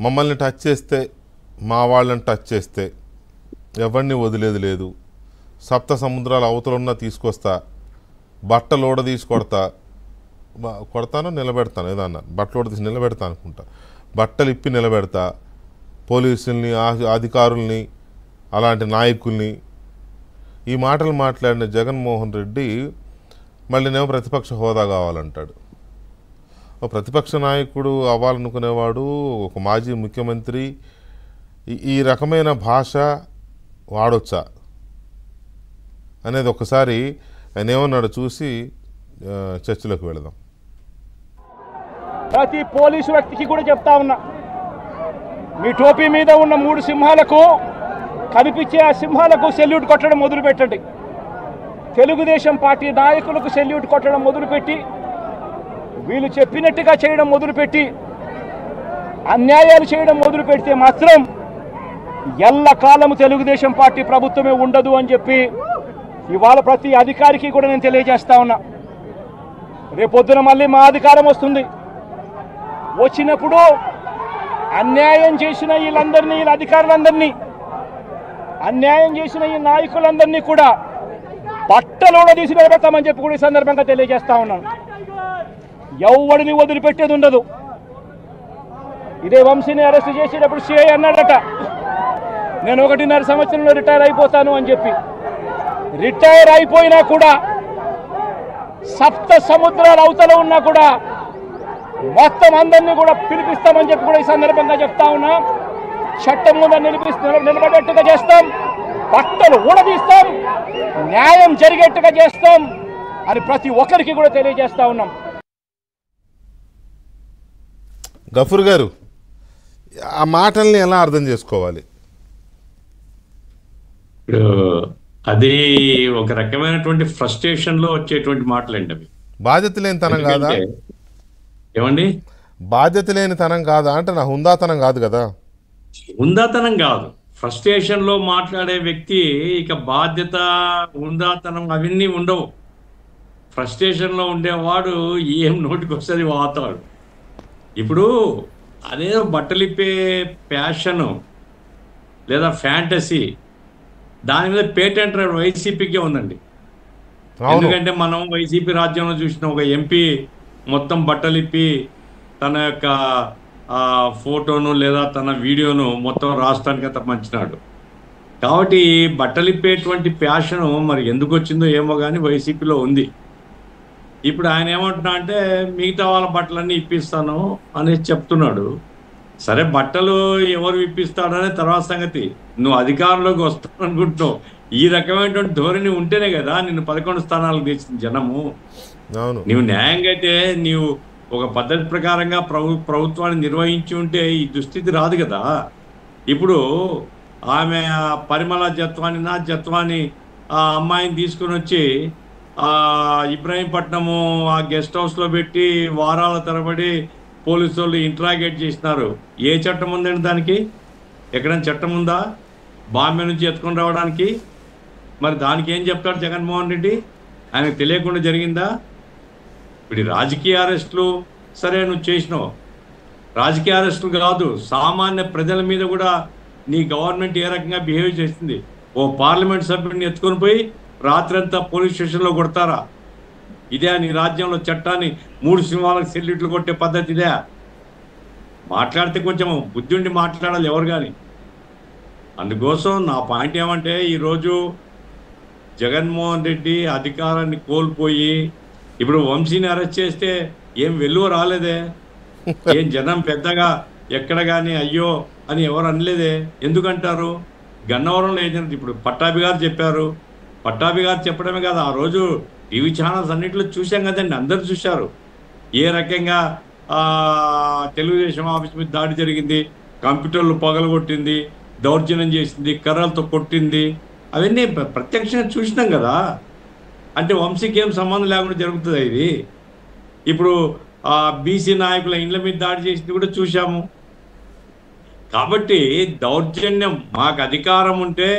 మమ్మల్ని టచ్ చేస్తే మా వాళ్ళని టచ్ చేస్తే ఎవరిని వదిలేది లేదు. సప్త సముద్రాల అవతలున్నా తీసుకొస్తా, బట్టలోడ తీసి కొడతానో నిలబెడతాను, ఏదో అన్నాను, బట్టలోడ తీసి నిలబెడతా అనుకుంటా, బట్టలు ఇప్పి నిలబెడతా, పోలీసుల్ని అధికారుల్ని అలాంటి నాయకుల్ని. ఈ మాటలు మాట్లాడిన జగన్మోహన్ రెడ్డి మళ్ళీనేమో ప్రతిపక్ష హోదా కావాలంటాడు. ఒక ప్రతిపక్ష నాయకుడు అవ్వాలనుకునేవాడు, ఒక మాజీ ముఖ్యమంత్రి ఈ రకమైన భాష వాడొచ్చా అనేది ఒకసారి ఆయన ఏమన్నాడు చూసి చర్చలోకి వెళదాం. ప్రతి పోలీసు వ్యక్తికి కూడా చెప్తా ఉన్నా, మీ టోపీ మీద ఉన్న 3 సింహాలకు కనిపించే ఆ సింహాలకు సెల్యూట్ కొట్టడం మొదలుపెట్టండి. తెలుగుదేశం పార్టీ నాయకులకు సెల్యూట్ కొట్టడం మొదలుపెట్టి, వీళ్ళు చెప్పినట్టుగా చేయడం మొదలుపెట్టి, అన్యాయాలు చేయడం మొదలు పెడితే మాత్రం ఎల్లకాలము తెలుగుదేశం పార్టీ ప్రభుత్వమే ఉండదు అని చెప్పి ఇవాళ ప్రతి అధికారికి కూడా నేను తెలియజేస్తా ఉన్నా. రేపొద్దున మళ్ళీ మా అధికారం వస్తుంది. వచ్చినప్పుడు అన్యాయం చేసిన వీళ్ళందరినీ, వీళ్ళ అధికారులందరినీ, అన్యాయం చేసిన ఈ నాయకులందరినీ కూడా బట్టలోనే తీసి నిలబెడతామని చెప్పి కూడా ఈ సందర్భంగా తెలియజేస్తా ఉన్నాను. ఎవడిని వదిలిపెట్టేది ఉండదు. ఇదే వంశీని అరెస్ట్ చేసేటప్పుడు సిఐ అన్నాడట, నేను 1.5 సంవత్సరంలో రిటైర్ అయిపోతాను అని చెప్పి. రిటైర్ అయిపోయినా కూడా, సప్త సముద్రాల అవతల ఉన్నా కూడా మొత్తం అందరినీ కూడా పిలిపిస్తామని చెప్పి కూడా ఈ సందర్భంగా చెప్తా ఉన్నా. చట్టం ముందు నిలబడేట్టుగా చేస్తాం, బట్టలు ఊడదీస్తాం, న్యాయం జరిగేట్టుగా చేస్తాం అని ప్రతి ఒక్కరికి కూడా తెలియజేస్తా ఉన్నాం. గఫూర్ గారు, ఆ మాటల్ని ఎలా అర్థం చేసుకోవాలి? అది ఒక రకమైనటువంటి ఫ్రస్ట్రేషన్ లో వచ్చేటువంటి మాటలండి అవి. బాధ్యత లేని తనం కాదా? ఏమండి, బాధ్యత లేని తనం కాదా అంటే, నా హుందాతనం కాదు కదా. హుందాతనం కాదు, ఫ్రస్ట్రేషన్ లో మాట్లాడే వ్యక్తి ఇక బాధ్యత, హుందాతనం అవన్నీ ఉండవు. ఫ్రస్ట్రేషన్ లో ఉండేవాడు ఏం నోటికి వస్తుంది వాతాడు. ఇప్పుడు అదేదో బట్టలిప్పే ప్యాషను లేదా ఫ్యాంటసీ, దాని మీద పేటెంట్ వైసీపీకే ఉందండి. ఎందుకంటే మనం వైసీపీ రాజ్యంలో చూసిన ఒక ఎంపీ మొత్తం బట్టలిప్పి తన యొక్క ఫోటోను లేదా తన వీడియోను మొత్తం రాష్ట్రానికి అంత పంచినాడు. కాబట్టి బట్టలిప్పేటువంటి ప్యాషను మరి ఎందుకు వచ్చిందో ఏమో కానీ వైసీపీలో ఉంది. ఇప్పుడు ఆయన ఏమంటున్నా అంటే, మిగతా వాళ్ళ బట్టలన్నీ ఇప్పిస్తాను అనేసి చెప్తున్నాడు. సరే, బట్టలు ఎవరు ఇప్పిస్తాడనే తర్వాత సంగతి. నువ్వు అధికారంలోకి వస్తావు అనుకుంటున్నావు. ఈ రకమైనటువంటి ధోరణి ఉంటేనే కదా నిన్ను 11 స్థానాలకు తెచ్చింది జనము. నీవు న్యాయంగా అయితే, నీవు ఒక పద్ధతి ప్రకారంగా ప్రభుత్వాన్ని నిర్వహించి ఉంటే ఈ దుస్థితి రాదు కదా. ఇప్పుడు ఆమె పరిమళ జత్వాని ఆ అమ్మాయిని తీసుకుని వచ్చి ఇబ్రాహీంపట్నము ఆ గెస్ట్ హౌస్లో పెట్టి వారాల తరబడి పోలీసు వాళ్ళు ఇంట్రాగేట్ చేసినారు. ఏ చట్టం ఉందండి దానికి? ఎక్కడైనా చట్టం ఉందా బాంబే నుంచి ఎత్తుకొని రావడానికి? మరి దానికి ఏం చెప్తాడు జగన్మోహన్ రెడ్డి? ఆయనకు తెలియకుండా జరిగిందా? ఇప్పుడు రాజకీయ అరెస్టులు సరే నువ్వు చేసినావు, రాజకీయ అరెస్టులు కాదు, సామాన్య ప్రజల మీద కూడా నీ గవర్నమెంట్ ఏ రకంగా బిహేవ్ చేస్తుంది. ఓ పార్లమెంట్ సభ్యుడిని ఎత్తుకొని పోయి రాత్రంతా పోలీస్ స్టేషన్లో కొడతారా? ఇదే నీ రాజ్యంలో చట్టాన్ని 3 సింహాలకు సెల్యూట్లు కొట్టే పద్ధతి ఇదే? మాట్లాడితే కొంచెం బుద్ధి ఉండి మాట్లాడాలి ఎవరు కానీ. అందుకోసం నా పాయింట్ ఏమంటే, ఈరోజు జగన్మోహన్ రెడ్డి అధికారాన్ని కోల్పోయి ఇప్పుడు వంశీని అరెస్ట్ చేస్తే ఏం వెలువ రాలేదే, ఏం జనం పెద్దగా ఎక్కడ కానీ అయ్యో అని ఎవరు అనలేదే. ఎందుకంటారు? గన్నవరంలో ఏజెంట్ ఇప్పుడు పట్టాభి గారు చెప్పారు. పట్టాభి గారు చెప్పడమే కాదు, ఆ రోజు టీవీ ఛానల్స్ అన్నింటిలో చూసాం కదండి, అందరు చూశారు ఏ రకంగా తెలుగుదేశం ఆఫీస్ మీద దాడి జరిగింది, కంప్యూటర్లు పగలగొట్టింది, దౌర్జన్యం చేసింది, కర్రలతో కొట్టింది, అవన్నీ ప్రత్యక్షంగా చూసినాం కదా. అంటే వంశీకి ఏం సంబంధం లేకుండా జరుగుతుంది ఇది. ఇప్పుడు బీసీ నాయకుల ఇండ్ల మీద దాడి చేసింది కూడా చూసాము. కాబట్టి దౌర్జన్యం, మాకు అధికారం ఉంటే